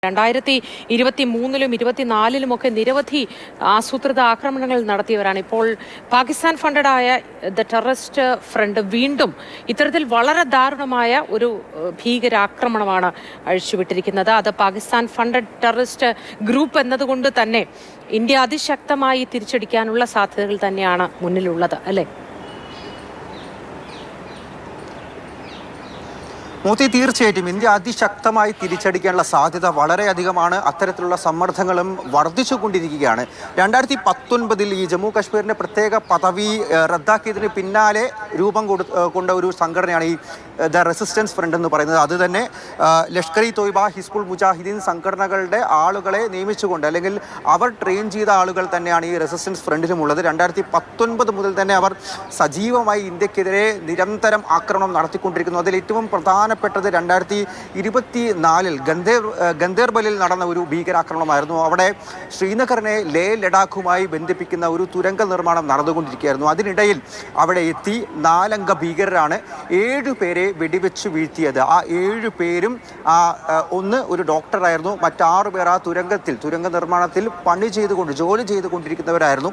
2023-ലും 24-ലുമൊക്കെ നിരവധി ആസൂത്രിത ആക്രമണങ്ങൾ നടത്തിയവരാണ്. ഇപ്പോൾ പാകിസ്ഥാൻ ഫണ്ടഡായ ദ ടെററിസ്റ്റ് ഫ്രണ്ട് വീണ്ടും ഇത്തരത്തിൽ വളരെ ദാരുണമായ ഒരു ഭീകരാക്രമണമാണ് അഴിച്ചുവിട്ടിരിക്കുന്നത്. അത് പാകിസ്ഥാൻ ഫണ്ടഡ് ടെററിസ്റ്റ് ഗ്രൂപ്പ് എന്നതുകൊണ്ട് തന്നെ ഇന്ത്യ അതിശക്തമായി തിരിച്ചടിക്കാനുള്ള സാധ്യതകൾ തന്നെയാണ് മുന്നിലുള്ളത്, അല്ലേ? മോദി, തീർച്ചയായിട്ടും ഇന്ത്യ അതിശക്തമായി തിരിച്ചടിക്കാനുള്ള സാധ്യത വളരെയധികമാണ്. അത്തരത്തിലുള്ള സമ്മർദ്ദങ്ങളും വർദ്ധിച്ചുകൊണ്ടിരിക്കുകയാണ്. 2019 ഈ ജമ്മു കാശ്മീരിൻ്റെ പ്രത്യേക പദവി റദ്ദാക്കിയതിന് പിന്നാലെ രൂപം കൊണ്ട ഒരു സംഘടനയാണ് ഈ ദ റെസിസ്റ്റൻസ് ഫ്രണ്ട് എന്ന് പറയുന്നത്. അത് തന്നെ ലഷ്കർ ഇ തോയ്ബ, ഹിസ്ബുൾ മുജാഹിദീൻ സംഘടനകളുടെ ആളുകളെ നിയമിച്ചുകൊണ്ട്, അല്ലെങ്കിൽ അവർ ട്രെയിൻ ചെയ്ത ആളുകൾ തന്നെയാണ് ഈ റെസിസ്റ്റൻസ് ഫ്രണ്ടിലുമുള്ളത്. 2019 മുതൽ തന്നെ അവർ സജീവമായി ഇന്ത്യക്കെതിരെ നിരന്തരം ആക്രമണം നടത്തിക്കൊണ്ടിരിക്കുന്നു. അതിൽ ഏറ്റവും പ്രധാനപ്പെട്ടത് 2024 ഗന്ദേർബലിൽ നടന്ന ഒരു ഭീകരാക്രമണമായിരുന്നു. അവിടെ ശ്രീനഗറിനെ ലേ ലഡാഖുമായി ബന്ധിപ്പിക്കുന്ന ഒരു തുരങ്ക നിർമ്മാണം നടന്നുകൊണ്ടിരിക്കുകയായിരുന്നു. അതിനിടയിൽ അവിടെ എത്തി 4 അംഗ ഭീകരരാണ് 7 പേരെ വെടിവെച്ച് വീഴ്ത്തിയത്. ആ 7 പേരും ഒന്ന് ഒരു ഡോക്ടറായിരുന്നു, മറ്റ് 6 പേർ ആ തുരങ്ക നിർമ്മാണത്തിൽ ജോലി ചെയ്തുകൊണ്ടിരിക്കുന്നവരായിരുന്നു.